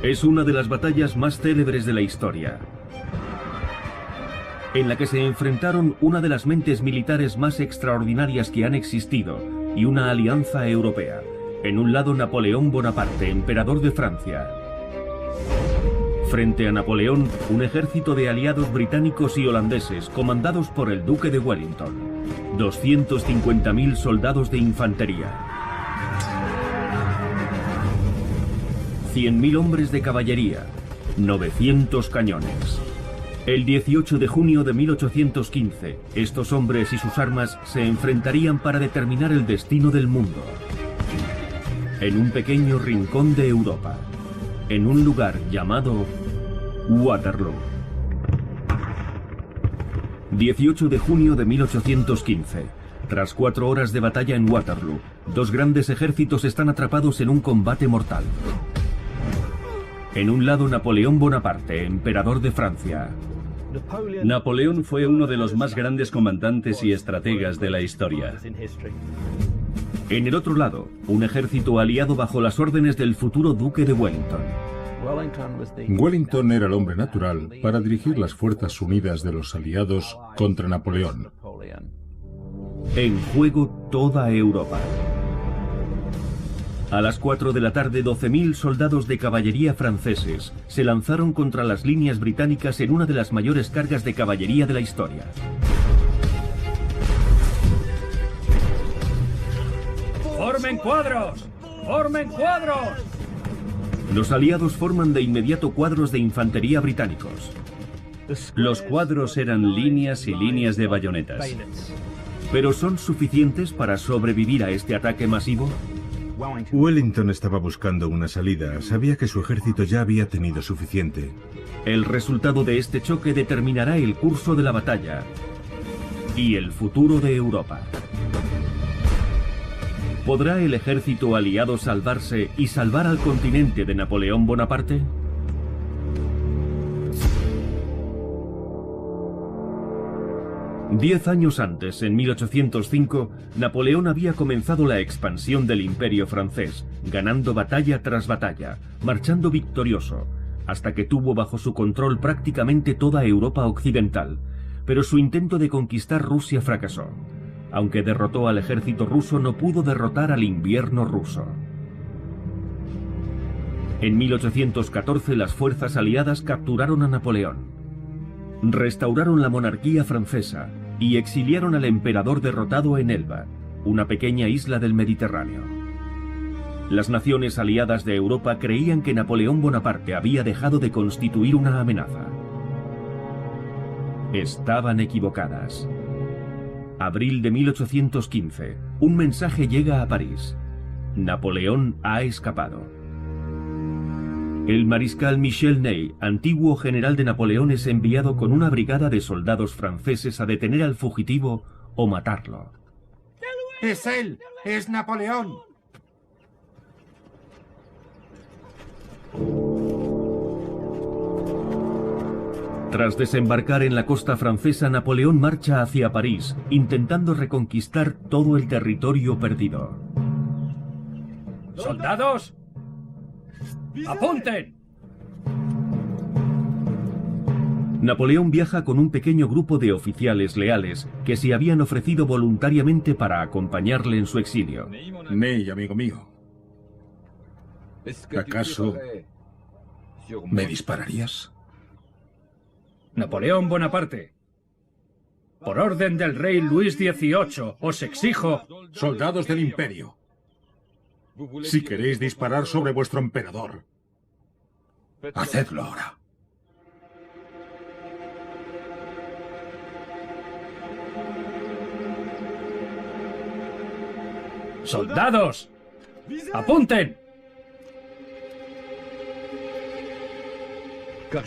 Es una de las batallas más célebres de la historia, en la que se enfrentaron una de las mentes militares más extraordinarias que han existido y una alianza europea. En un lado, Napoleón Bonaparte, emperador de Francia. Frente a Napoleón, un ejército de aliados británicos y holandeses comandados por el duque de Wellington. 250.000 soldados de infantería. 100.000 hombres de caballería. 900 cañones. El 18 de junio de 1815, estos hombres y sus armas se enfrentarían para determinar el destino del mundo. En un pequeño rincón de Europa, en un lugar llamado Waterloo. 18 de junio de 1815. Tras 4 horas de batalla en Waterloo, dos grandes ejércitos están atrapados en un combate mortal. En un lado, Napoleón Bonaparte, emperador de Francia. Napoleón fue uno de los más grandes comandantes y estrategas de la historia. En el otro lado, un ejército aliado bajo las órdenes del futuro duque de Wellington. Wellington era el hombre natural para dirigir las fuerzas unidas de los aliados contra Napoleón. En juego toda Europa. A las 4 de la tarde, 12.000 soldados de caballería franceses se lanzaron contra las líneas británicas en una de las mayores cargas de caballería de la historia. ¡Formen cuadros! ¡Formen cuadros! Los aliados forman de inmediato cuadros de infantería británicos. Los cuadros eran líneas y líneas de bayonetas. ¿Pero son suficientes para sobrevivir a este ataque masivo? Wellington estaba buscando una salida. Sabía que su ejército ya había tenido suficiente. El resultado de este choque determinará el curso de la batalla y el futuro de Europa. ¿Podrá el ejército aliado salvarse y salvar al continente de Napoleón Bonaparte? Diez años antes, en 1805, Napoleón había comenzado la expansión del Imperio francés, ganando batalla tras batalla, marchando victorioso, hasta que tuvo bajo su control prácticamente toda Europa occidental. Pero su intento de conquistar Rusia fracasó. Aunque derrotó al ejército ruso, no pudo derrotar al invierno ruso. En 1814, las fuerzas aliadas capturaron a Napoleón. Restauraron la monarquía francesa y exiliaron al emperador derrotado en Elba, una pequeña isla del Mediterráneo. Las naciones aliadas de Europa creían que Napoleón Bonaparte había dejado de constituir una amenaza. Estaban equivocadas. Abril de 1815, un mensaje llega a París. Napoleón ha escapado. El mariscal Michel Ney, antiguo general de Napoleón, es enviado con una brigada de soldados franceses a detener al fugitivo o matarlo. ¡Es él! ¡Es Napoleón! Tras desembarcar en la costa francesa, Napoleón marcha hacia París, intentando reconquistar todo el territorio perdido. ¡Soldados! ¡Apunten! Napoleón viaja con un pequeño grupo de oficiales leales que se habían ofrecido voluntariamente para acompañarle en su exilio. Ney, amigo mío, ¿acaso me dispararías? Napoleón Bonaparte, por orden del rey Luis XVIII, os exijo... Soldados del Imperio, si queréis disparar sobre vuestro emperador, hacedlo ahora. ¡Soldados! ¡Apunten!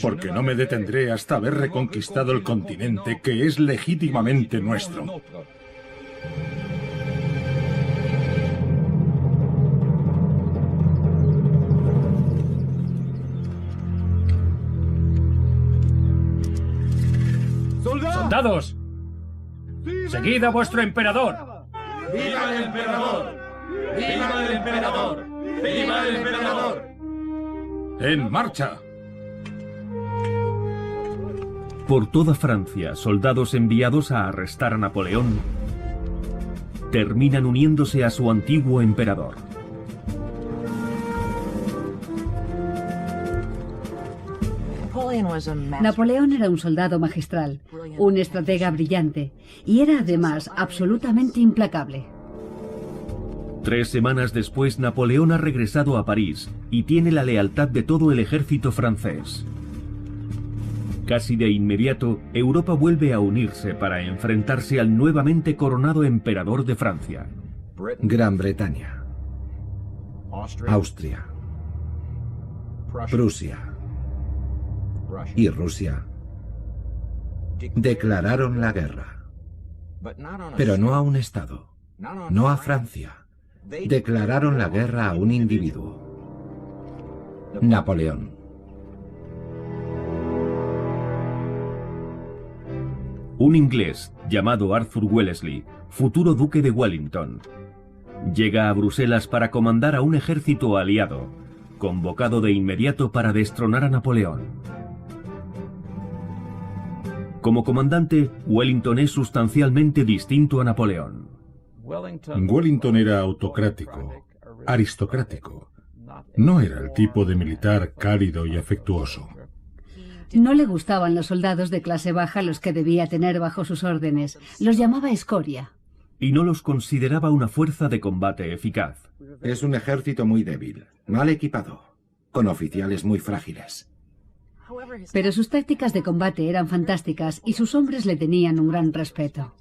Porque no me detendré hasta haber reconquistado el continente que es legítimamente nuestro. ¡Soldados! ¡Seguid a vuestro emperador! ¡Viva el emperador! ¡Viva el emperador! ¡Viva el emperador! ¡En marcha! Por toda Francia, soldados enviados a arrestar a Napoleón terminan uniéndose a su antiguo emperador. Napoleón era un soldado magistral, un estratega brillante, y era además absolutamente implacable. 3 semanas después, Napoleón ha regresado a París y tiene la lealtad de todo el ejército francés. Casi de inmediato, Europa vuelve a unirse para enfrentarse al nuevamente coronado emperador de Francia. Gran Bretaña, Austria, Prusia y Rusia declararon la guerra, pero no a un Estado, no a Francia. Declararon la guerra a un individuo, Napoleón. Un inglés llamado Arthur Wellesley, futuro duque de Wellington, llega a Bruselas para comandar a un ejército aliado, convocado de inmediato para destronar a Napoleón. Como comandante, Wellington es sustancialmente distinto a Napoleón. Wellington era autocrático, aristocrático. No era el tipo de militar cálido y afectuoso. No le gustaban los soldados de clase baja a los que debía tener bajo sus órdenes. Los llamaba escoria. Y no los consideraba una fuerza de combate eficaz. Es un ejército muy débil, mal equipado, con oficiales muy frágiles. Pero sus tácticas de combate eran fantásticas y sus hombres le tenían un gran respeto.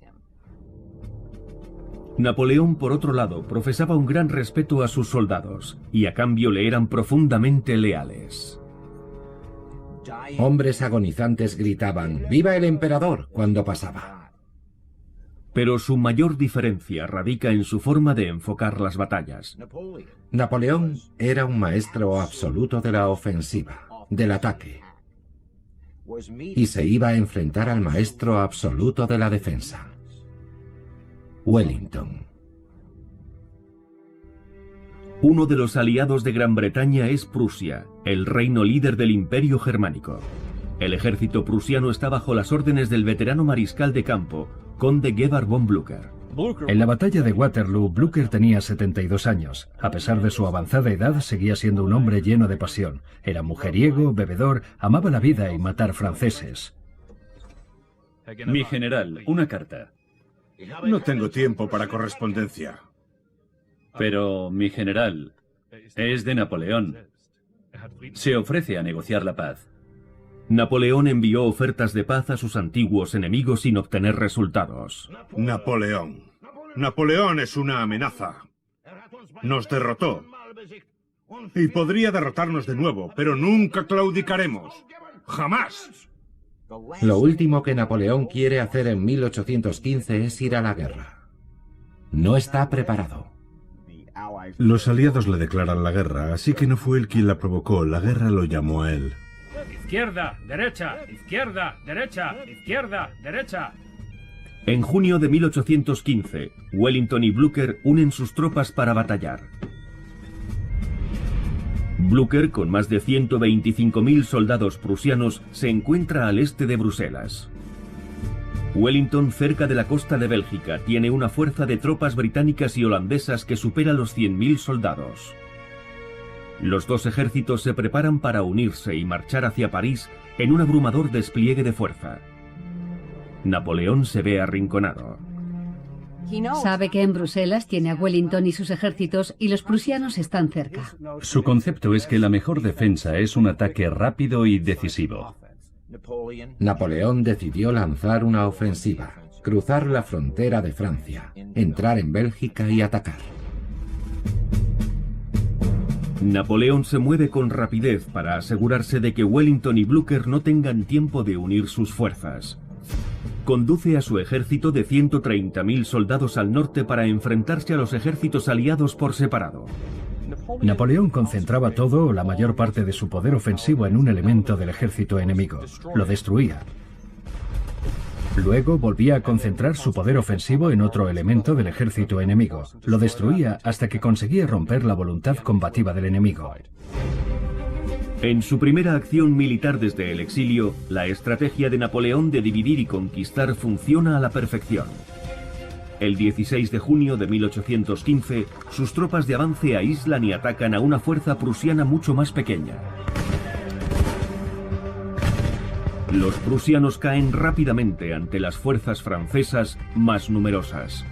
Napoleón, por otro lado, profesaba un gran respeto a sus soldados, y a cambio le eran profundamente leales. Hombres agonizantes gritaban «¡Viva el emperador!» cuando pasaba. Pero su mayor diferencia radica en su forma de enfocar las batallas. Napoleón era un maestro absoluto de la ofensiva, del ataque, y se iba a enfrentar al maestro absoluto de la defensa, Wellington. Uno de los aliados de Gran Bretaña es Prusia, el reino líder del Imperio Germánico. El ejército prusiano está bajo las órdenes del veterano mariscal de campo, conde Gebhard von Blücher. En la batalla de Waterloo, Blücher tenía 72 años. A pesar de su avanzada edad, seguía siendo un hombre lleno de pasión. Era mujeriego, bebedor, amaba la vida y matar franceses. Mi general, una carta. No tengo tiempo para correspondencia. Pero, mi general, es de Napoleón. Se ofrece a negociar la paz. Napoleón envió ofertas de paz a sus antiguos enemigos sin obtener resultados. Napoleón. Napoleón es una amenaza. Nos derrotó. Y podría derrotarnos de nuevo, pero nunca claudicaremos. ¡Jamás! Lo último que Napoleón quiere hacer en 1815 es ir a la guerra. No está preparado. Los aliados le declaran la guerra, así que no fue él quien la provocó, la guerra lo llamó a él. Izquierda, derecha, izquierda, derecha, izquierda, derecha. En junio de 1815, Wellington y Blücher unen sus tropas para batallar. Blücher, con más de 125.000 soldados prusianos, se encuentra al este de Bruselas. Wellington, cerca de la costa de Bélgica, tiene una fuerza de tropas británicas y holandesas que supera los 100.000 soldados. Los dos ejércitos se preparan para unirse y marchar hacia París en un abrumador despliegue de fuerza. Napoleón se ve arrinconado. Sabe que en Bruselas tiene a Wellington y sus ejércitos y los prusianos están cerca. Su concepto es que la mejor defensa es un ataque rápido y decisivo. Napoleón decidió lanzar una ofensiva, cruzar la frontera de Francia, entrar en Bélgica y atacar. Napoleón se mueve con rapidez para asegurarse de que Wellington y Blücher no tengan tiempo de unir sus fuerzas. Conduce a su ejército de 130.000 soldados al norte para enfrentarse a los ejércitos aliados por separado. Napoleón concentraba todo o la mayor parte de su poder ofensivo en un elemento del ejército enemigo. Lo destruía. Luego volvía a concentrar su poder ofensivo en otro elemento del ejército enemigo. Lo destruía hasta que conseguía romper la voluntad combativa del enemigo. En su primera acción militar desde el exilio, la estrategia de Napoleón de dividir y conquistar funciona a la perfección. El 16 de junio de 1815, sus tropas de avance aíslan y atacan a una fuerza prusiana mucho más pequeña. Los prusianos caen rápidamente ante las fuerzas francesas más numerosas.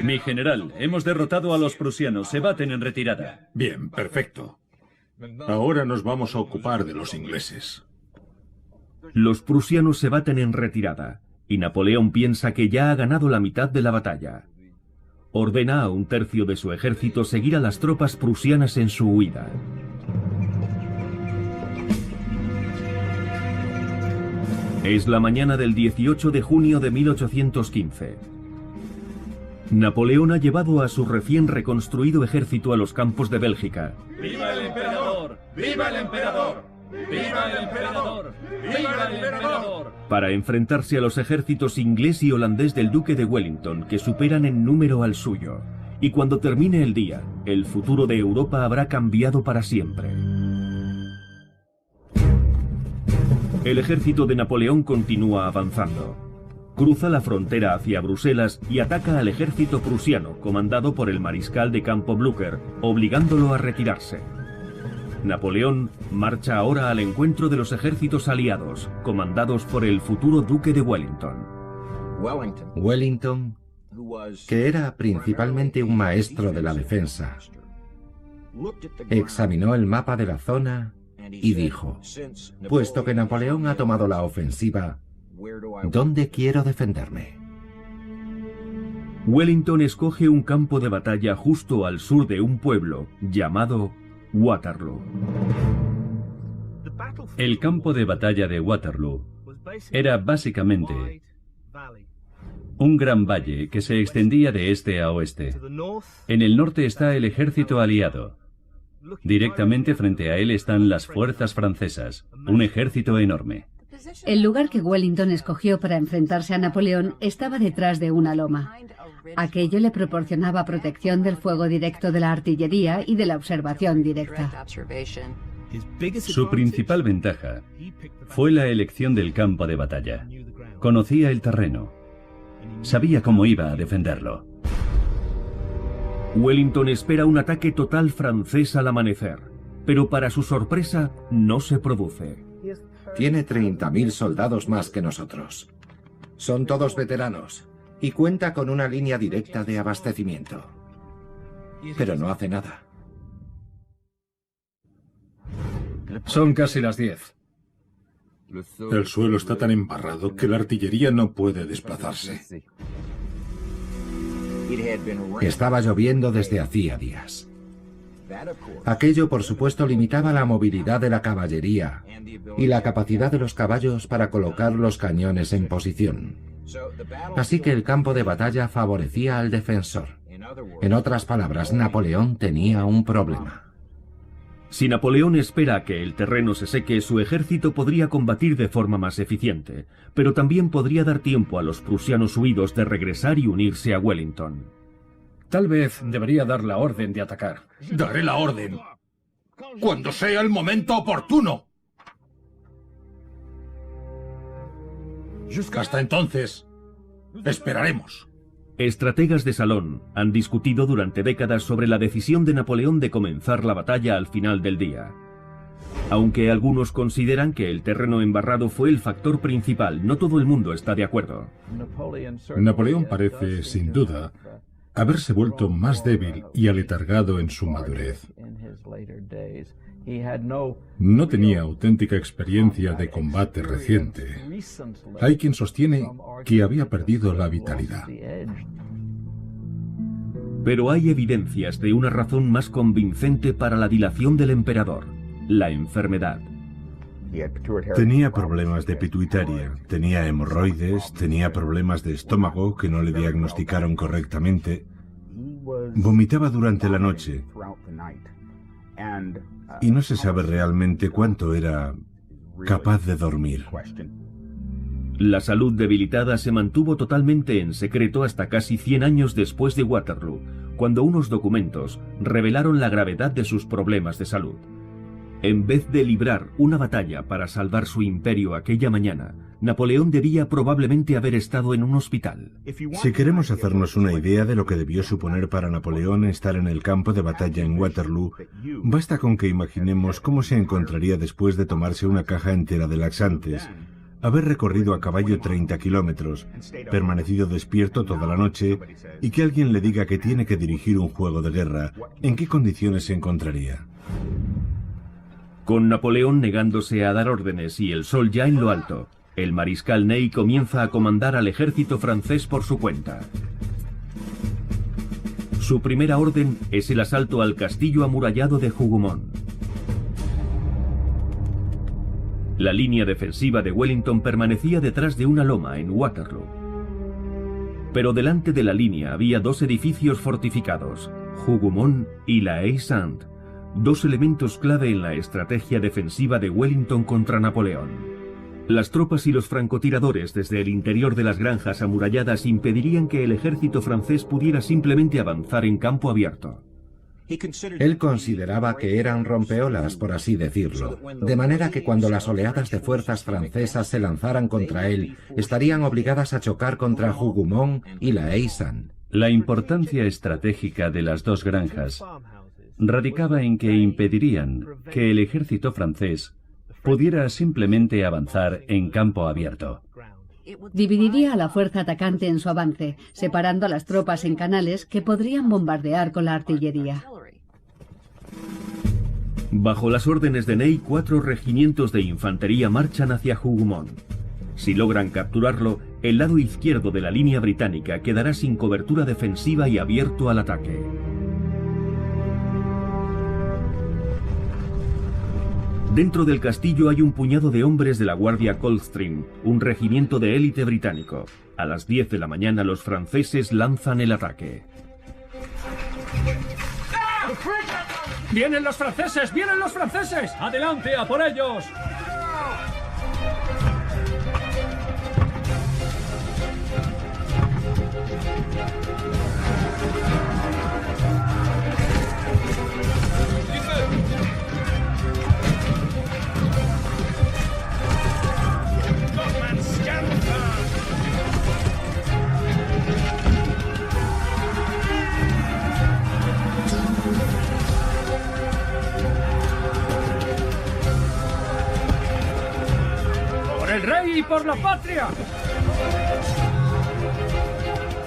Mi general, hemos derrotado a los prusianos. Se baten en retirada. Bien, perfecto. Ahora nos vamos a ocupar de los ingleses. Los prusianos se baten en retirada, y Napoleón piensa que ya ha ganado la mitad de la batalla. Ordena a un tercio de su ejército seguir a las tropas prusianas en su huida. Es la mañana del 18 de junio de 1815. Napoleón ha llevado a su recién reconstruido ejército a los campos de Bélgica. ¡Viva el emperador! ¡Viva el emperador! ¡Viva el emperador! ¡Viva el emperador! Para enfrentarse a los ejércitos inglés y holandés del duque de Wellington, que superan en número al suyo. Y cuando termine el día, el futuro de Europa habrá cambiado para siempre. El ejército de Napoleón continúa avanzando. Cruza la frontera hacia Bruselas y ataca al ejército prusiano, comandado por el mariscal de campo Blücher, obligándolo a retirarse. Napoleón marcha ahora al encuentro de los ejércitos aliados, comandados por el futuro duque de Wellington. Wellington, que era principalmente un maestro de la defensa, examinó el mapa de la zona y dijo: puesto que Napoleón ha tomado la ofensiva, ¿dónde quiero defenderme? Wellington escoge un campo de batalla justo al sur de un pueblo llamado Waterloo. El campo de batalla de Waterloo era básicamente un gran valle que se extendía de este a oeste. En el norte está el ejército aliado. Directamente frente a él están las fuerzas francesas, un ejército enorme. El lugar que Wellington escogió para enfrentarse a Napoleón estaba detrás de una loma. Aquello le proporcionaba protección del fuego directo de la artillería y de la observación directa. Su principal ventaja fue la elección del campo de batalla. Conocía el terreno. Sabía cómo iba a defenderlo. Wellington espera un ataque total francés al amanecer, pero para su sorpresa no se produce. Tiene 30.000 soldados más que nosotros. Son todos veteranos y cuenta con una línea directa de abastecimiento. Pero no hace nada. Son casi las 10. El suelo está tan embarrado que la artillería no puede desplazarse. Estaba lloviendo desde hacía días. Aquello, por supuesto, limitaba la movilidad de la caballería y la capacidad de los caballos para colocar los cañones en posición. Así que el campo de batalla favorecía al defensor. En otras palabras, Napoleón tenía un problema. Si Napoleón espera a que el terreno se seque, su ejército podría combatir de forma más eficiente, pero también podría dar tiempo a los prusianos huidos de regresar y unirse a Wellington. Tal vez debería dar la orden de atacar. Daré la orden cuando sea el momento oportuno. Hasta entonces, esperaremos. Estrategas de salón han discutido durante décadas sobre la decisión de Napoleón de comenzar la batalla al final del día. Aunque algunos consideran que el terreno embarrado fue el factor principal, no todo el mundo está de acuerdo. Napoleón parece, sin duda, haberse vuelto más débil y aletargado en su madurez. No tenía auténtica experiencia de combate reciente. Hay quien sostiene que había perdido la vitalidad. Pero hay evidencias de una razón más convincente para la dilación del emperador: la enfermedad. Tenía problemas de pituitaria, tenía hemorroides, tenía problemas de estómago que no le diagnosticaron correctamente, vomitaba durante la noche y no se sabe realmente cuánto era capaz de dormir. La salud debilitada se mantuvo totalmente en secreto hasta casi 100 años después de Waterloo, cuando unos documentos revelaron la gravedad de sus problemas de salud. En vez de librar una batalla para salvar su imperio aquella mañana, Napoleón debía probablemente haber estado en un hospital. Si queremos hacernos una idea de lo que debió suponer para Napoleón estar en el campo de batalla en Waterloo, basta con que imaginemos cómo se encontraría después de tomarse una caja entera de laxantes, haber recorrido a caballo 30 kilómetros, permanecido despierto toda la noche y que alguien le diga que tiene que dirigir un juego de guerra. ¿En qué condiciones se encontraría? Con Napoleón negándose a dar órdenes y el sol ya en lo alto, el mariscal Ney comienza a comandar al ejército francés por su cuenta. Su primera orden es el asalto al castillo amurallado de Hougomont. La línea defensiva de Wellington permanecía detrás de una loma en Waterloo. Pero delante de la línea había dos edificios fortificados, Hougomont y la Haie-Sainte, dos elementos clave en la estrategia defensiva de Wellington contra Napoleón. Las tropas y los francotiradores desde el interior de las granjas amuralladas impedirían que el ejército francés pudiera simplemente avanzar en campo abierto. Él consideraba que eran rompeolas, por así decirlo, de manera que cuando las oleadas de fuerzas francesas se lanzaran contra él, estarían obligadas a chocar contra Hougomont y la Haie-Sainte. La importancia estratégica de las dos granjas radicaba en que impedirían que el ejército francés pudiera simplemente avanzar en campo abierto. Dividiría a la fuerza atacante en su avance, separando a las tropas en canales que podrían bombardear con la artillería. Bajo las órdenes de Ney, 4 regimientos de infantería marchan hacia Hougomont. Si logran capturarlo, el lado izquierdo de la línea británica quedará sin cobertura defensiva y abierto al ataque. Dentro del castillo hay un puñado de hombres de la Guardia Coldstream, un regimiento de élite británico. A las 10 de la mañana los franceses lanzan el ataque. ¡Vienen los franceses! ¡Vienen los franceses! ¡Adelante, a por ellos! ¡Por el rey y por la patria!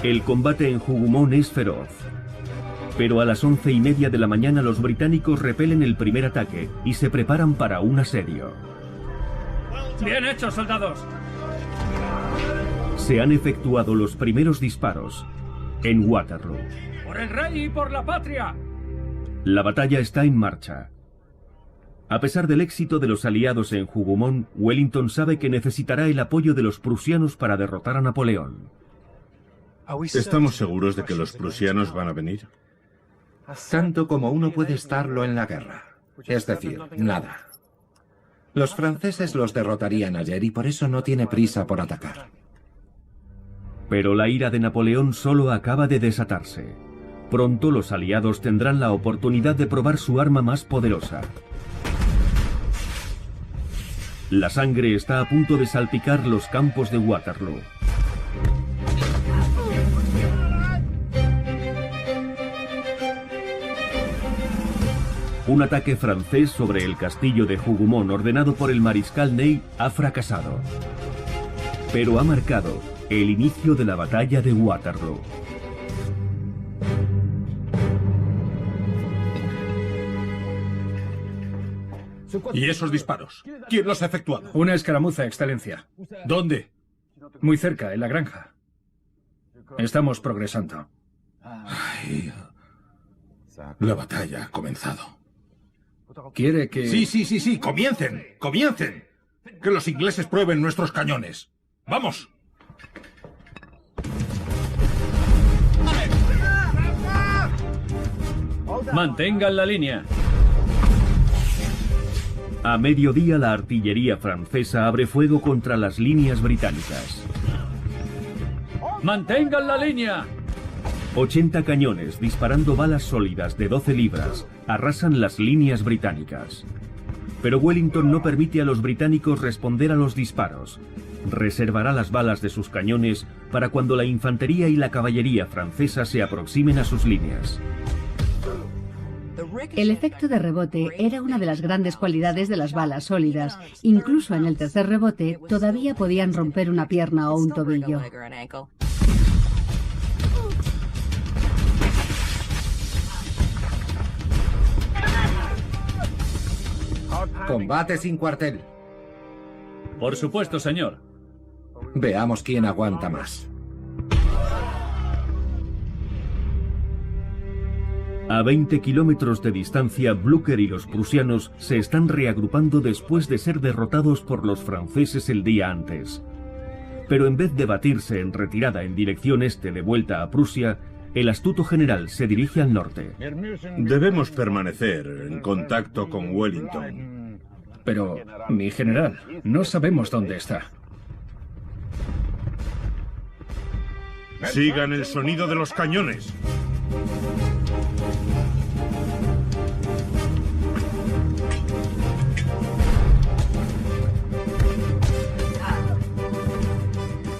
El combate en Hougomont es feroz. Pero a las 11:30 de la mañana los británicos repelen el primer ataque y se preparan para un asedio. ¡Bien hecho, soldados! Se han efectuado los primeros disparos en Waterloo. ¡Por el rey y por la patria! La batalla está en marcha. A pesar del éxito de los aliados en Hougomont, Wellington sabe que necesitará el apoyo de los prusianos para derrotar a Napoleón. ¿Estamos seguros de que los prusianos van a venir? Tanto como uno puede estarlo en la guerra. Es decir, nada. Los franceses los derrotarían ayer y por eso no tiene prisa por atacar. Pero la ira de Napoleón solo acaba de desatarse. Pronto los aliados tendrán la oportunidad de probar su arma más poderosa. La sangre está a punto de salpicar los campos de Waterloo. Un ataque francés sobre el castillo de Hougomont ordenado por el mariscal Ney ha fracasado. Pero ha marcado el inicio de la batalla de Waterloo. ¿Y esos disparos? ¿Quién los ha efectuado? Una escaramuza, Excelencia. ¿Dónde? Muy cerca, en la granja. Estamos progresando. Ay, la batalla ha comenzado. ¿Quiere que...? Sí, comiencen, comiencen. Que los ingleses prueben nuestros cañones. ¡Vamos! ¡Mantengan la línea! A mediodía la artillería francesa abre fuego contra las líneas británicas. ¡Mantengan la línea! 80 cañones disparando balas sólidas de 12 libras arrasan las líneas británicas. Pero Wellington no permite a los británicos responder a los disparos. Reservará las balas de sus cañones para cuando la infantería y la caballería francesa se aproximen a sus líneas. El efecto de rebote era una de las grandes cualidades de las balas sólidas. Incluso en el tercer rebote todavía podían romper una pierna o un tobillo. Combate sin cuartel. Por supuesto, señor. Veamos quién aguanta más. A 20 kilómetros de distancia, Blücher y los prusianos se están reagrupando después de ser derrotados por los franceses el día antes. Pero en vez de batirse en retirada en dirección este de vuelta a Prusia, el astuto general se dirige al norte. Debemos permanecer en contacto con Wellington. Pero, mi general, no sabemos dónde está. Sigan el sonido de los cañones.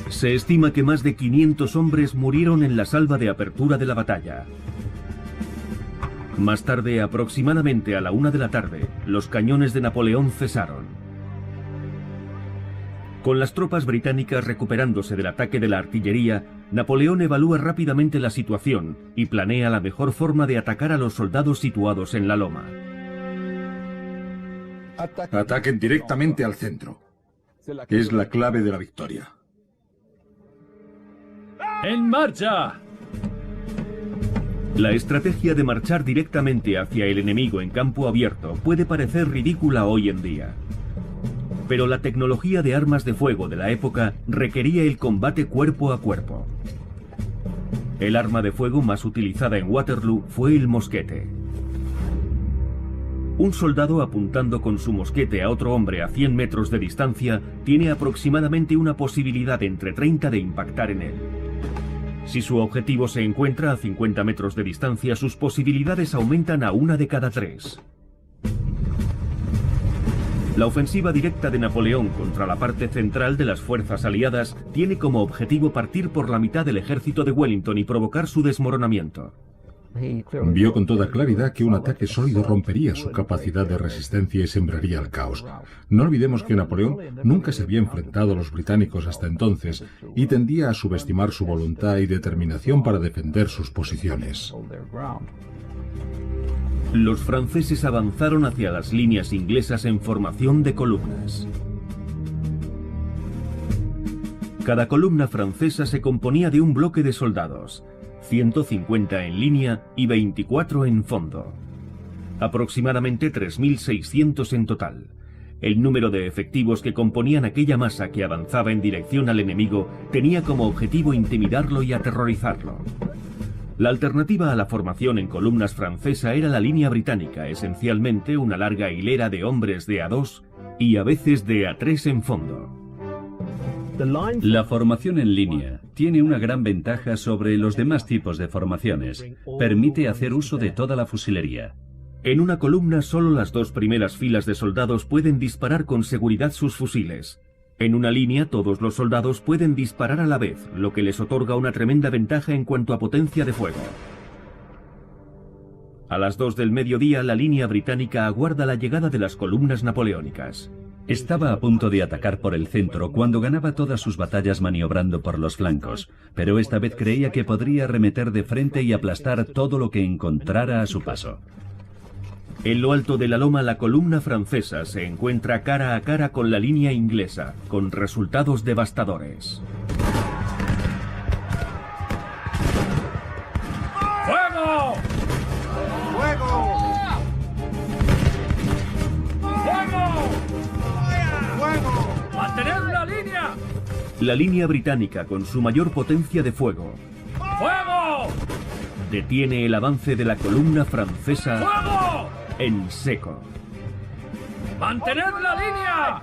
Se estima que más de 500 hombres murieron en la salva de apertura de la batalla. Más tarde, aproximadamente a la 1 de la tarde, los cañones de Napoleón cesaron. Con las tropas británicas recuperándose del ataque de la artillería, Napoleón evalúa rápidamente la situación y planea la mejor forma de atacar a los soldados situados en la loma. Ataquen directamente al centro. Es la clave de la victoria. ¡En marcha! La estrategia de marchar directamente hacia el enemigo en campo abierto puede parecer ridícula hoy en día. Pero la tecnología de armas de fuego de la época requería el combate cuerpo a cuerpo. El arma de fuego más utilizada en Waterloo fue el mosquete. Un soldado apuntando con su mosquete a otro hombre a 100 metros de distancia tiene aproximadamente una posibilidad entre 30 de impactar en él. Si su objetivo se encuentra a 50 metros de distancia, sus posibilidades aumentan a 1 de cada 3. La ofensiva directa de Napoleón contra la parte central de las fuerzas aliadas tiene como objetivo partir por la mitad del ejército de Wellington y provocar su desmoronamiento. Vio con toda claridad que un ataque sólido rompería su capacidad de resistencia y sembraría el caos. No olvidemos que Napoleón nunca se había enfrentado a los británicos hasta entonces y tendía a subestimar su voluntad y determinación para defender sus posiciones. Los franceses avanzaron hacia las líneas inglesas en formación de columnas. Cada columna francesa se componía de un bloque de soldados, 150 en línea y 24 en fondo. Aproximadamente 3.600 en total. El número de efectivos que componían aquella masa que avanzaba en dirección al enemigo tenía como objetivo intimidarlo y aterrorizarlo. La alternativa a la formación en columnas francesa era la línea británica, esencialmente una larga hilera de hombres de A2 y a veces de A3 en fondo. La formación en línea tiene una gran ventaja sobre los demás tipos de formaciones. Permite hacer uso de toda la fusilería. En una columna solo las dos primeras filas de soldados pueden disparar con seguridad sus fusiles. En una línea todos los soldados pueden disparar a la vez, lo que les otorga una tremenda ventaja en cuanto a potencia de fuego. A las 2 del mediodía la línea británica aguarda la llegada de las columnas napoleónicas. Estaba a punto de atacar por el centro cuando ganaba todas sus batallas maniobrando por los flancos, pero esta vez creía que podría arremeter de frente y aplastar todo lo que encontrara a su paso. En lo alto de la loma la columna francesa se encuentra cara a cara con la línea inglesa, con resultados devastadores. ¡Fuego! ¡Fuego! ¡Fuego! ¡Fuego! ¡Mantened la línea! La línea británica, con su mayor potencia de fuego, ¡Fuego! detiene el avance de la columna francesa ¡Fuego! en seco. ¡Mantened la línea!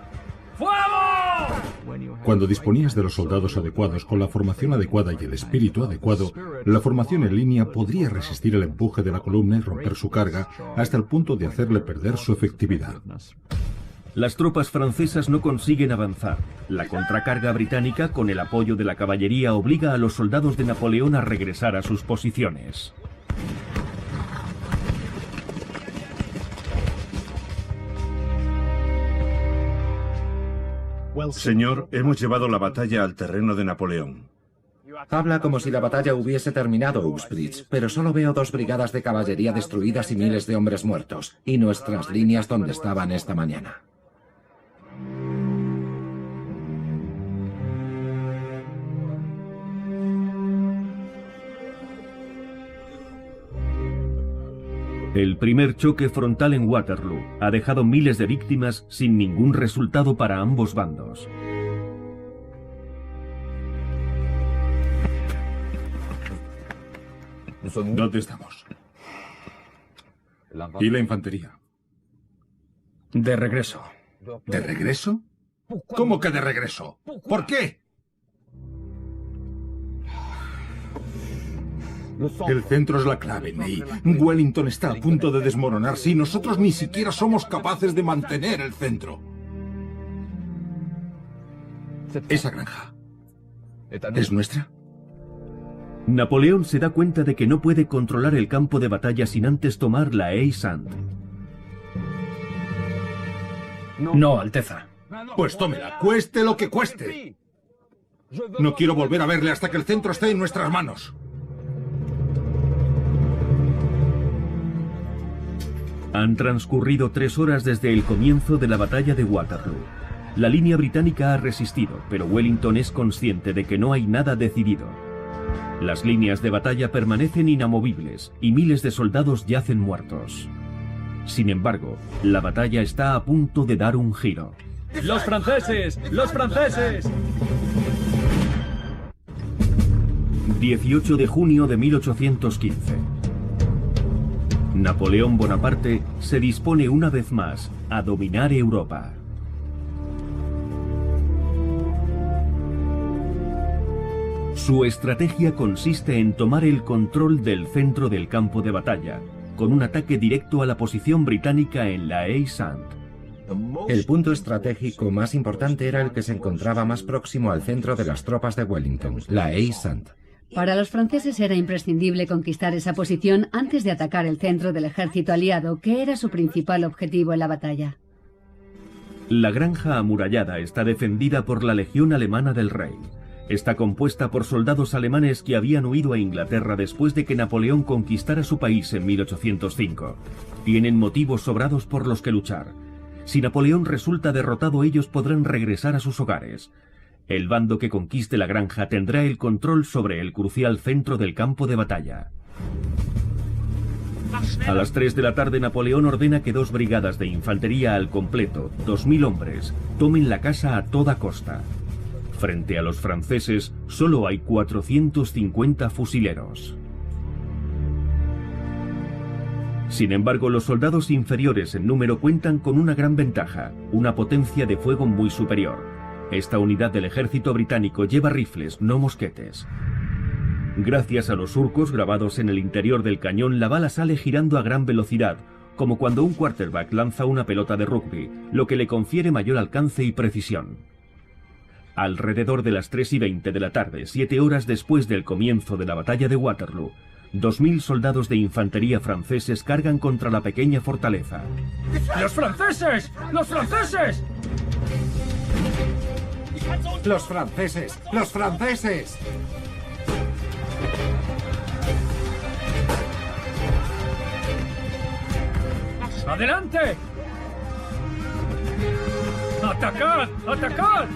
¡Fuego! Cuando disponías de los soldados adecuados, con la formación adecuada y el espíritu adecuado, la formación en línea podría resistir el empuje de la columna y romper su carga hasta el punto de hacerle perder su efectividad. Las tropas francesas no consiguen avanzar. La contracarga británica, con el apoyo de la caballería, obliga a los soldados de Napoleón a regresar a sus posiciones. Señor, hemos llevado la batalla al terreno de Napoleón. Habla como si la batalla hubiese terminado, Uxbridge, pero solo veo 2 brigadas de caballería destruidas y miles de hombres muertos, y nuestras líneas donde estaban esta mañana. El primer choque frontal en Waterloo ha dejado miles de víctimas sin ningún resultado para ambos bandos. ¿Dónde estamos? ¿Y la infantería? De regreso. ¿De regreso? ¿Cómo que de regreso? ¿Por qué? El centro es la clave, Ney. Wellington está a punto de desmoronarse y nosotros ni siquiera somos capaces de mantener el centro. Esa granja, ¿es nuestra? Napoleón se da cuenta de que no puede controlar el campo de batalla sin antes tomar la Haie-Sainte. No, Alteza. Pues tómela, cueste lo que cueste. No quiero volver a verle hasta que el centro esté en nuestras manos. Han transcurrido 3 horas desde el comienzo de la batalla de Waterloo. La línea británica ha resistido, pero Wellington es consciente de que no hay nada decidido. Las líneas de batalla permanecen inamovibles y miles de soldados yacen muertos. Sin embargo, la batalla está a punto de dar un giro. ¡Los franceses! ¡Los franceses! 18 de junio de 1815. Napoleón Bonaparte se dispone una vez más a dominar Europa. Su estrategia consiste en tomar el control del centro del campo de batalla, con un ataque directo a la posición británica en la Haie-Sainte. El punto estratégico más importante era el que se encontraba más próximo al centro de las tropas de Wellington, la Haie-Sainte. Para los franceses era imprescindible conquistar esa posición antes de atacar el centro del ejército aliado, que era su principal objetivo en la batalla. La granja amurallada está defendida por la Legión Alemana del Rey. Está compuesta por soldados alemanes que habían huido a Inglaterra después de que Napoleón conquistara su país en 1805. Tienen motivos sobrados por los que luchar. Si Napoleón resulta derrotado, ellos podrán regresar a sus hogares. El bando que conquiste la granja tendrá el control sobre el crucial centro del campo de batalla. A las 3 de la tarde, Napoleón ordena que 2 brigadas de infantería al completo, 2000 hombres, tomen la casa a toda costa. Frente a los franceses, solo hay 450 fusileros. Sin embargo, los soldados inferiores en número cuentan con una gran ventaja, una potencia de fuego muy superior. Esta unidad del ejército británico lleva rifles, no mosquetes. Gracias a los surcos grabados en el interior del cañón, la bala sale girando a gran velocidad, como cuando un quarterback lanza una pelota de rugby, lo que le confiere mayor alcance y precisión. Alrededor de las 3:20 de la tarde, 7 horas después del comienzo de la batalla de Waterloo, 2000 soldados de infantería franceses cargan contra la pequeña fortaleza. ¡Los franceses! ¡Los franceses! ¡Los franceses! ¡Los franceses! ¡Adelante! ¡Atacad! ¡Atacad!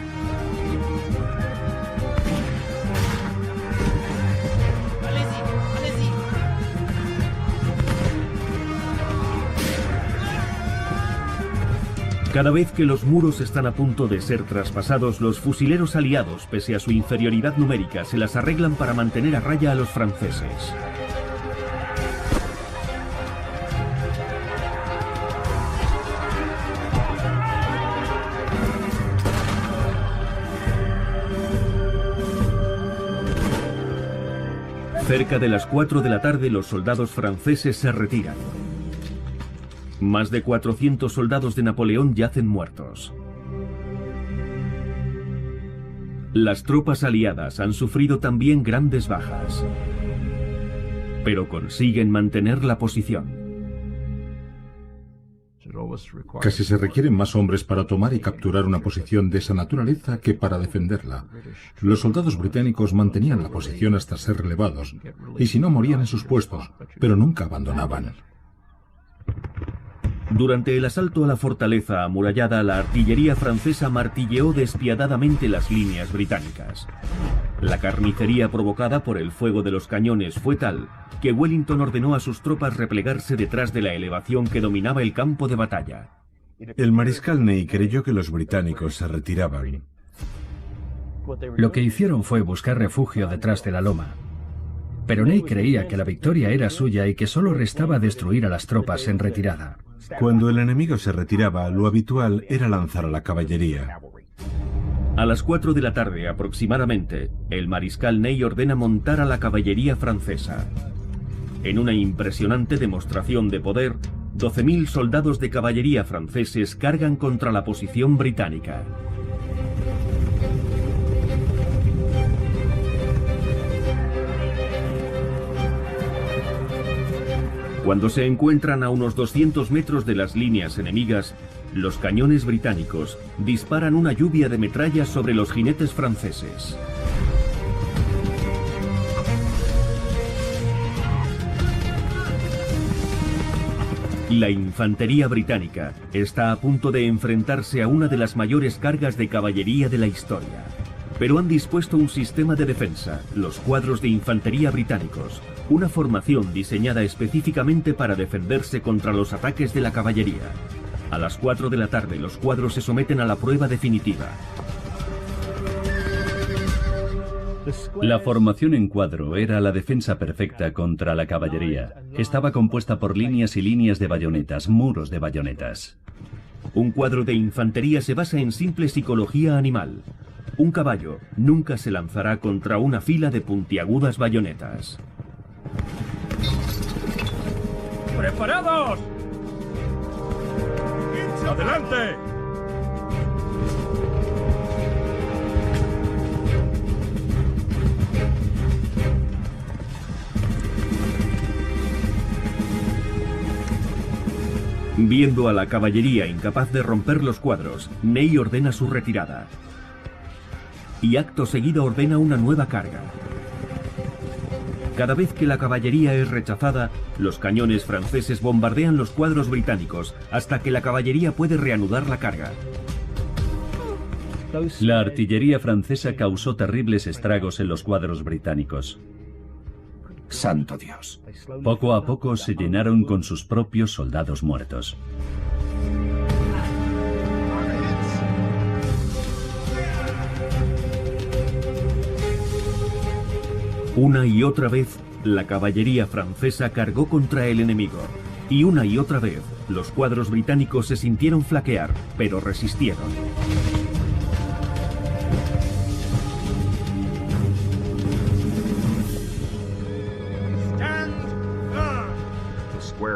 Cada vez que los muros están a punto de ser traspasados, los fusileros aliados, pese a su inferioridad numérica, se las arreglan para mantener a raya a los franceses. Cerca de las 4 de la tarde los soldados franceses se retiran. Más de 400 soldados de Napoleón yacen muertos. Las tropas aliadas han sufrido también grandes bajas, pero consiguen mantener la posición. Casi se requieren más hombres para tomar y capturar una posición de esa naturaleza que para defenderla. Los soldados británicos mantenían la posición hasta ser relevados, y si no morían en sus puestos, pero nunca abandonaban. Durante el asalto a la fortaleza amurallada, la artillería francesa martilleó despiadadamente las líneas británicas. La carnicería provocada por el fuego de los cañones fue tal que Wellington ordenó a sus tropas replegarse detrás de la elevación que dominaba el campo de batalla. El mariscal Ney creyó que los británicos se retiraban. Lo que hicieron fue buscar refugio detrás de la loma. Pero Ney creía que la victoria era suya y que solo restaba destruir a las tropas en retirada. Cuando el enemigo se retiraba, lo habitual era lanzar a la caballería. A las 4 de la tarde aproximadamente, el mariscal Ney ordena montar a la caballería francesa. En una impresionante demostración de poder, 12.000 soldados de caballería franceses cargan contra la posición británica. Cuando se encuentran a unos 200 metros de las líneas enemigas, los cañones británicos disparan una lluvia de metralla sobre los jinetes franceses. La infantería británica está a punto de enfrentarse a una de las mayores cargas de caballería de la historia. Pero han dispuesto un sistema de defensa, los cuadros de infantería británicos, una formación diseñada específicamente para defenderse contra los ataques de la caballería. A las 4 de la tarde los cuadros se someten a la prueba definitiva. La formación en cuadro era la defensa perfecta contra la caballería. Estaba compuesta por líneas y líneas de bayonetas, muros de bayonetas. Un cuadro de infantería se basa en simple psicología animal. Un caballo nunca se lanzará contra una fila de puntiagudas bayonetas. ¡Preparados! ¡Adelante! Viendo a la caballería incapaz de romper los cuadros, Ney ordena su retirada. Y acto seguido ordena una nueva carga. Cada vez que la caballería es rechazada, los cañones franceses bombardean los cuadros británicos hasta que la caballería puede reanudar la carga. La artillería francesa causó terribles estragos en los cuadros británicos. Santo Dios. Poco a poco se llenaron con sus propios soldados muertos. Una y otra vez, la caballería francesa cargó contra el enemigo. Y una y otra vez, los cuadros británicos se sintieron flaquear, pero resistieron.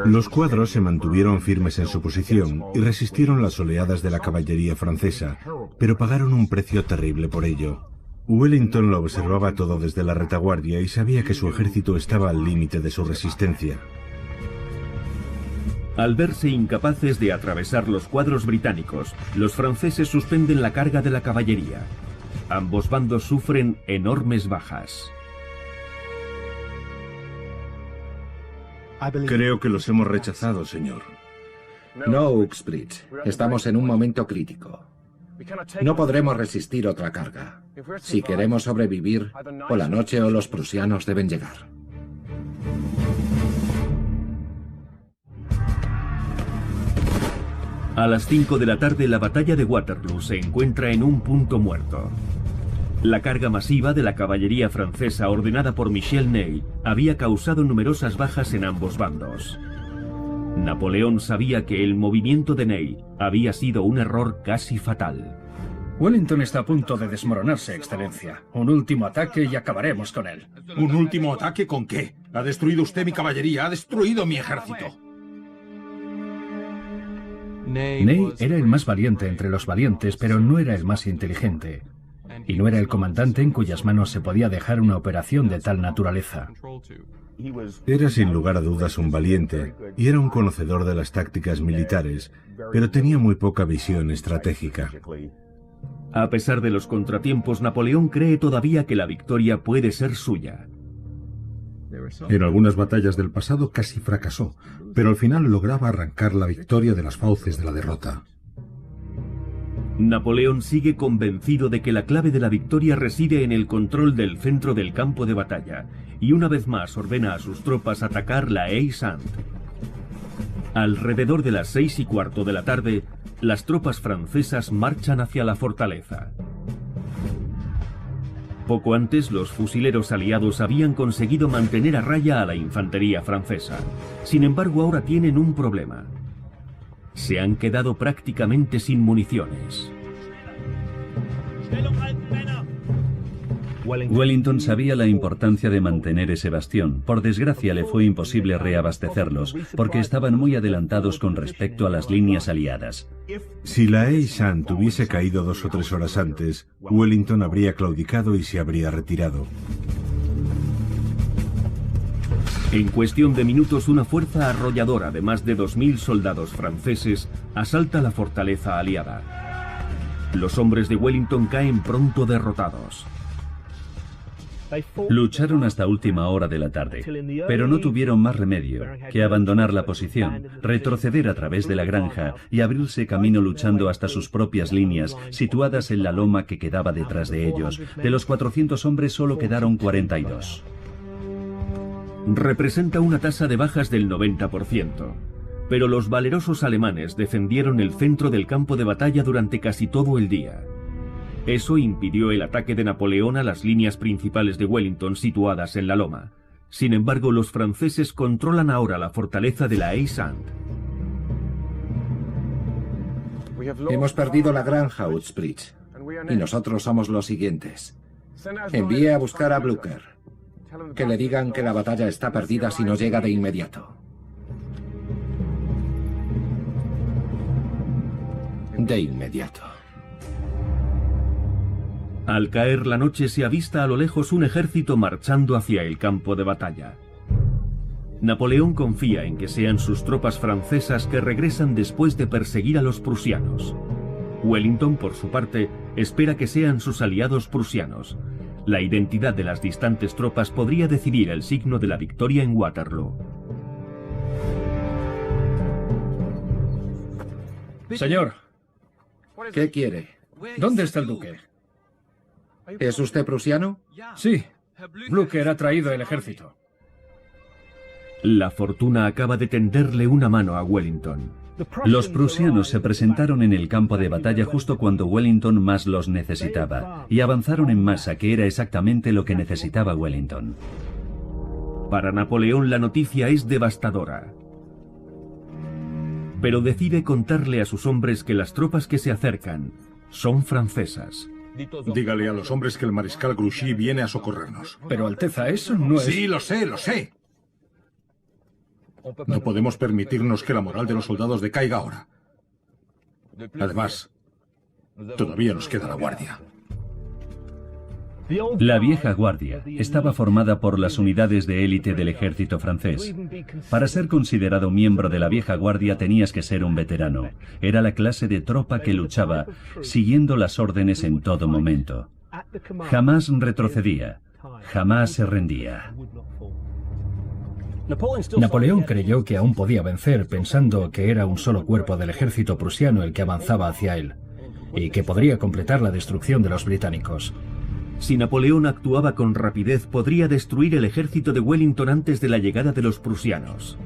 Los cuadros se mantuvieron firmes en su posición y resistieron las oleadas de la caballería francesa, pero pagaron un precio terrible por ello. Wellington lo observaba todo desde la retaguardia y sabía que su ejército estaba al límite de su resistencia. Al verse incapaces de atravesar los cuadros británicos, los franceses suspenden la carga de la caballería. Ambos bandos sufren enormes bajas. Creo que los hemos rechazado, señor. No, Uxbridge. Estamos en un momento crítico. No podremos resistir otra carga. Si queremos sobrevivir, o la noche o los prusianos deben llegar. A las 5 de la tarde, la batalla de Waterloo se encuentra en un punto muerto. La carga masiva de la caballería francesa ordenada por Michel Ney había causado numerosas bajas en ambos bandos. Napoleón sabía que el movimiento de Ney había sido un error casi fatal. Wellington está a punto de desmoronarse, Excelencia. Un último ataque y acabaremos con él. ¿Un último ataque con qué? Ha destruido usted mi caballería, ha destruido mi ejército. Ney era el más valiente entre los valientes, pero no era el más inteligente. Y no era el comandante en cuyas manos se podía dejar una operación de tal naturaleza. Era sin lugar a dudas un valiente, y era un conocedor de las tácticas militares, pero tenía muy poca visión estratégica. A pesar de los contratiempos, Napoleón cree todavía que la victoria puede ser suya. En algunas batallas del pasado casi fracasó, pero al final lograba arrancar la victoria de las fauces de la derrota. Napoleón sigue convencido de que la clave de la victoria reside en el control del centro del campo de batalla, y una vez más ordena a sus tropas atacar la Haie-Sainte. Alrededor de las 6:15 de la tarde, las tropas francesas marchan hacia la fortaleza. Poco antes, los fusileros aliados habían conseguido mantener a raya a la infantería francesa. Sin embargo, ahora tienen un problema. Se han quedado prácticamente sin municiones. Wellington sabía la importancia de mantener ese bastión. Por desgracia, le fue imposible reabastecerlos, porque estaban muy adelantados con respecto a las líneas aliadas. Si la Haie-Sainte hubiese caído 2 o 3 horas antes, Wellington habría claudicado y se habría retirado. En cuestión de minutos, una fuerza arrolladora de más de 2000 soldados franceses asalta la fortaleza aliada. Los hombres de Wellington caen pronto derrotados. Lucharon hasta última hora de la tarde, pero no tuvieron más remedio que abandonar la posición, retroceder a través de la granja y abrirse camino luchando hasta sus propias líneas, situadas en la loma que quedaba detrás de ellos. De los 400 hombres solo quedaron 42. Representa una tasa de bajas del 90%, pero los valerosos alemanes defendieron el centro del campo de batalla durante casi todo el día. Eso impidió el ataque de Napoleón a las líneas principales de Wellington situadas en la loma. Sin embargo, los franceses controlan ahora la fortaleza de la Haie-Sainte. Hemos perdido la granja, Uxbridge, y nosotros somos los siguientes. Envíe a buscar a Blücher. Que le digan que la batalla está perdida si no llega de inmediato. De inmediato. Al caer la noche se avista a lo lejos un ejército marchando hacia el campo de batalla. Napoleón confía en que sean sus tropas francesas que regresan después de perseguir a los prusianos. Wellington, por su parte, espera que sean sus aliados prusianos. La identidad de las distantes tropas podría decidir el signo de la victoria en Waterloo. Señor. ¿Qué quiere? ¿Dónde está el duque? ¿Es usted prusiano? Sí. Blücher ha traído el ejército. La fortuna acaba de tenderle una mano a Wellington. Los prusianos se presentaron en el campo de batalla justo cuando Wellington más los necesitaba, y avanzaron en masa, que era exactamente lo que necesitaba Wellington. Para Napoleón la noticia es devastadora. Pero decide contarle a sus hombres que las tropas que se acercan son francesas. Dígale a los hombres que el mariscal Grouchy viene a socorrernos. Pero, Alteza, eso no es... Sí, lo sé, lo sé. No podemos permitirnos que la moral de los soldados decaiga ahora. Además, todavía nos queda la guardia. La vieja guardia estaba formada por las unidades de élite del ejército francés. Para ser considerado miembro de la vieja guardia tenías que ser un veterano. Era la clase de tropa que luchaba, siguiendo las órdenes en todo momento. Jamás retrocedía, jamás se rendía. Napoleón creyó que aún podía vencer, pensando que era un solo cuerpo del ejército prusiano el que avanzaba hacia él, y que podría completar la destrucción de los británicos. Si Napoleón actuaba con rapidez, podría destruir el ejército de Wellington antes de la llegada de los prusianos.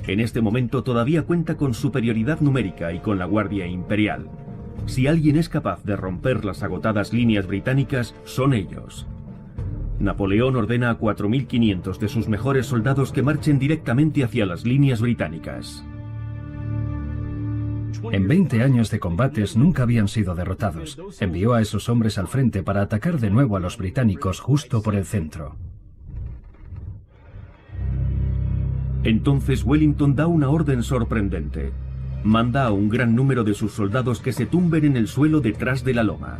En este momento todavía cuenta con superioridad numérica y con la Guardia Imperial. Si alguien es capaz de romper las agotadas líneas británicas, son ellos. Napoleón ordena a 4.500 de sus mejores soldados que marchen directamente hacia las líneas británicas. En 20 años de combates nunca habían sido derrotados. Envió a esos hombres al frente para atacar de nuevo a los británicos justo por el centro. Entonces Wellington da una orden sorprendente. Manda a un gran número de sus soldados que se tumben en el suelo detrás de la loma.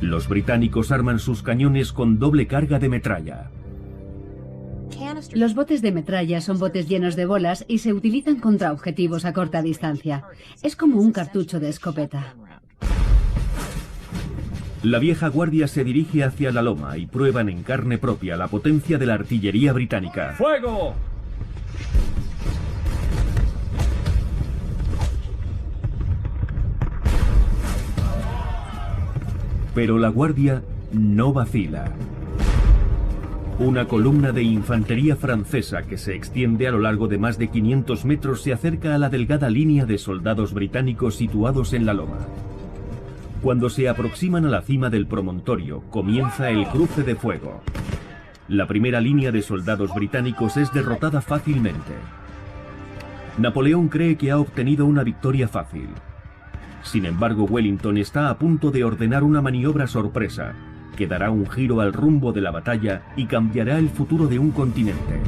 Los británicos arman sus cañones con doble carga de metralla. Los botes de metralla son botes llenos de bolas y se utilizan contra objetivos a corta distancia. Es como un cartucho de escopeta. La vieja guardia se dirige hacia la loma y prueban en carne propia la potencia de la artillería británica. ¡Fuego! Pero la guardia no vacila. Una columna de infantería francesa que se extiende a lo largo de más de 500 metros se acerca a la delgada línea de soldados británicos situados en la loma. Cuando se aproximan a la cima del promontorio, comienza el cruce de fuego. La primera línea de soldados británicos es derrotada fácilmente. Napoleón cree que ha obtenido una victoria fácil. Sin embargo, Wellington está a punto de ordenar una maniobra sorpresa, que dará un giro al rumbo de la batalla y cambiará el futuro de un continente.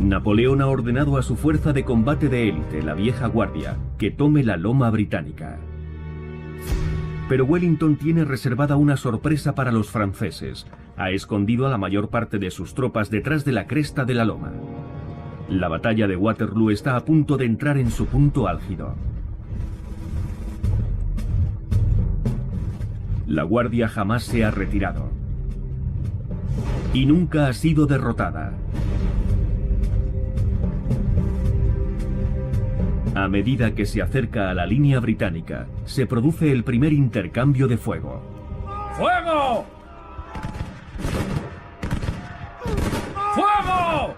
Napoleón ha ordenado a su fuerza de combate de élite, la vieja guardia, que tome la loma británica. Pero Wellington tiene reservada una sorpresa para los franceses. Ha escondido a la mayor parte de sus tropas detrás de la cresta de la loma. La batalla de Waterloo está a punto de entrar en su punto álgido. La guardia jamás se ha retirado. Y nunca ha sido derrotada. A medida que se acerca a la línea británica, se produce el primer intercambio de fuego. ¡Fuego! ¡Fuego!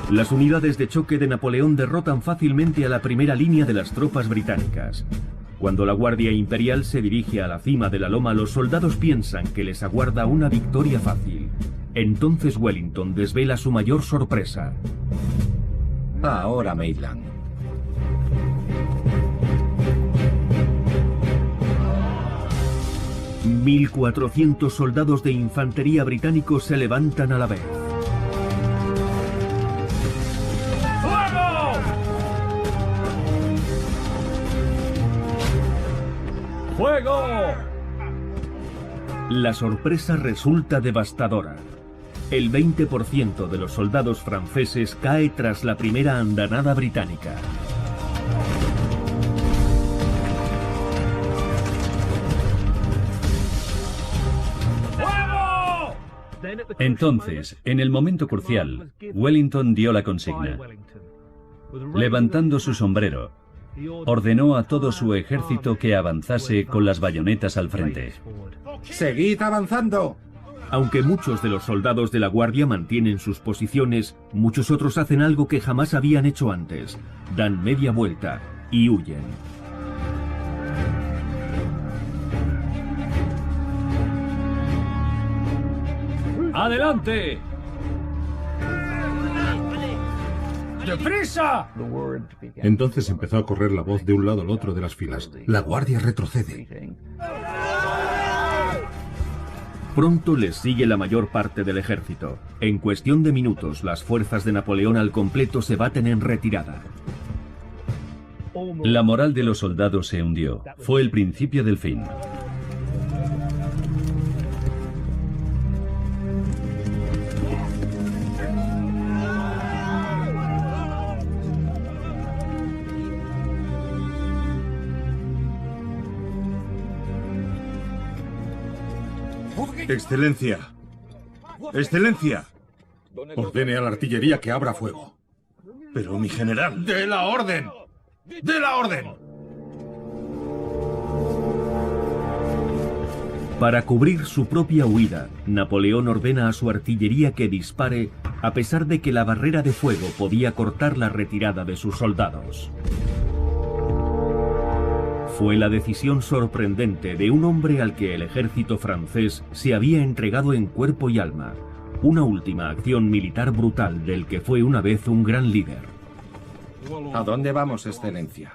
Las unidades de choque de Napoleón derrotan fácilmente a la primera línea de las tropas británicas. Cuando la Guardia Imperial se dirige a la cima de la loma, los soldados piensan que les aguarda una victoria fácil. Entonces Wellington desvela su mayor sorpresa. Ahora, Maitland. 1.400 soldados de infantería británicos se levantan a la vez. ¡Fuego! ¡Fuego! La sorpresa resulta devastadora. El 20% de los soldados franceses cae tras la primera andanada británica. Entonces, en el momento crucial, Wellington dio la consigna. Levantando su sombrero, ordenó a todo su ejército que avanzase con las bayonetas al frente. ¡Seguid avanzando! Aunque muchos de los soldados de la Guardia mantienen sus posiciones, muchos otros hacen algo que jamás habían hecho antes. Dan media vuelta y huyen. ¡Adelante! ¡Deprisa! Entonces empezó a correr la voz de un lado al otro de las filas. La guardia retrocede. Pronto les sigue la mayor parte del ejército. En cuestión de minutos, las fuerzas de Napoleón al completo se baten en retirada. La moral de los soldados se hundió. Fue el principio del fin. Excelencia. Excelencia. Ordene a la artillería que abra fuego. Pero mi general. ¡De la orden! ¡De la orden! Para cubrir su propia huida, Napoleón ordena a su artillería que dispare, a pesar de que la barrera de fuego podía cortar la retirada de sus soldados. Fue la decisión sorprendente de un hombre al que el ejército francés se había entregado en cuerpo y alma, una última acción militar brutal del que fue una vez un gran líder. ¿A dónde vamos, Excelencia?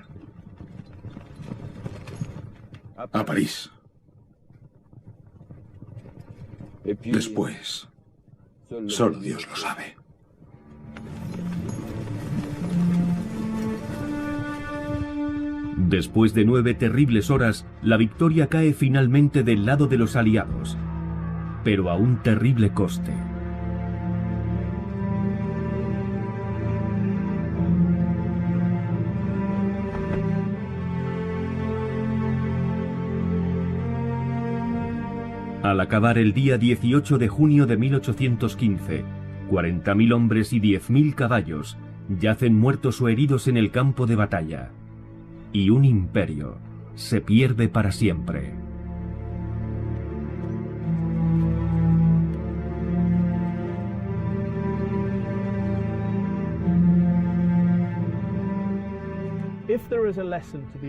A París. Después, solo Dios lo sabe. Después de 9 terribles horas, la victoria cae finalmente del lado de los aliados, pero a un terrible coste. Al acabar el día 18 de junio de 1815, 40.000 hombres y 10.000 caballos yacen muertos o heridos en el campo de batalla, y un imperio se pierde para siempre.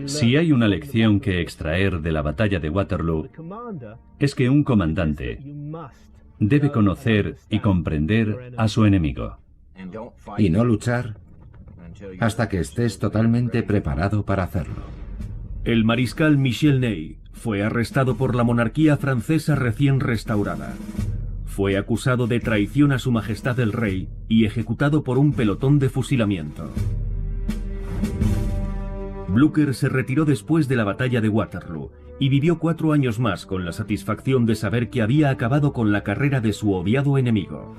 Si hay una lección que extraer de la batalla de Waterloo, es que un comandante debe conocer y comprender a su enemigo. Y no luchar hasta que estés totalmente preparado para hacerlo. El mariscal Michel Ney fue arrestado por la monarquía francesa recién restaurada. Fue acusado de traición a su majestad el rey y ejecutado por un pelotón de fusilamiento. Blücher se retiró después de la batalla de Waterloo y vivió 4 años más con la satisfacción de saber que había acabado con la carrera de su odiado enemigo.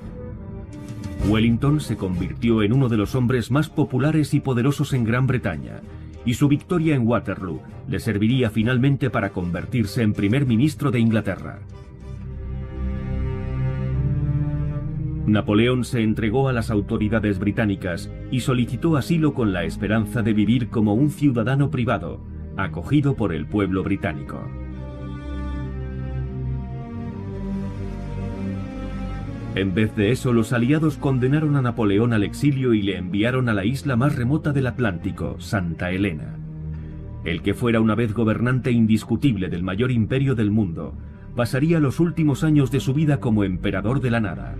Wellington se convirtió en uno de los hombres más populares y poderosos en Gran Bretaña, y su victoria en Waterloo le serviría finalmente para convertirse en primer ministro de Inglaterra. Napoleón se entregó a las autoridades británicas y solicitó asilo con la esperanza de vivir como un ciudadano privado, acogido por el pueblo británico. En vez de eso, los aliados condenaron a Napoleón al exilio y le enviaron a la isla más remota del Atlántico, Santa Helena. El que fuera una vez gobernante indiscutible del mayor imperio del mundo, pasaría los últimos años de su vida como emperador de la nada.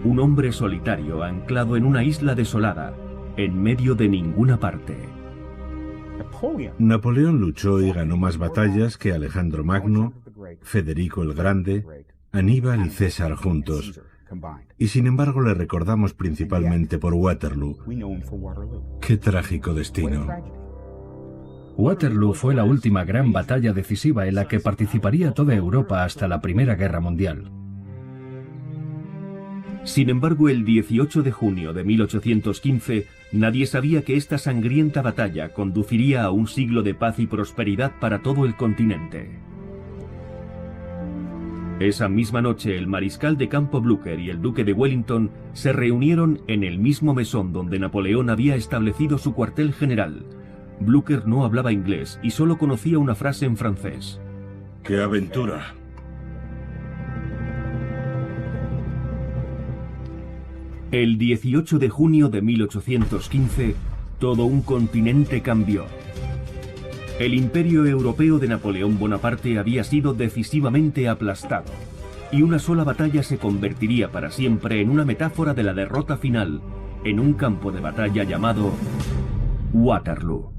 Un hombre solitario anclado en una isla desolada, en medio de ninguna parte. Napoleón luchó y ganó más batallas que Alejandro Magno, Federico el Grande, Aníbal y César juntos, y sin embargo le recordamos principalmente por Waterloo. ¡Qué trágico destino! Waterloo fue la última gran batalla decisiva en la que participaría toda Europa hasta la Primera Guerra Mundial. Sin embargo, el 18 de junio de 1815, nadie sabía que esta sangrienta batalla conduciría a un siglo de paz y prosperidad para todo el continente. Esa misma noche, el mariscal de campo Blücher y el duque de Wellington se reunieron en el mismo mesón donde Napoleón había establecido su cuartel general. Blücher no hablaba inglés y solo conocía una frase en francés. ¡Qué aventura! El 18 de junio de 1815, todo un continente cambió. El imperio europeo de Napoleón Bonaparte había sido decisivamente aplastado, y una sola batalla se convertiría para siempre en una metáfora de la derrota final, en un campo de batalla llamado Waterloo.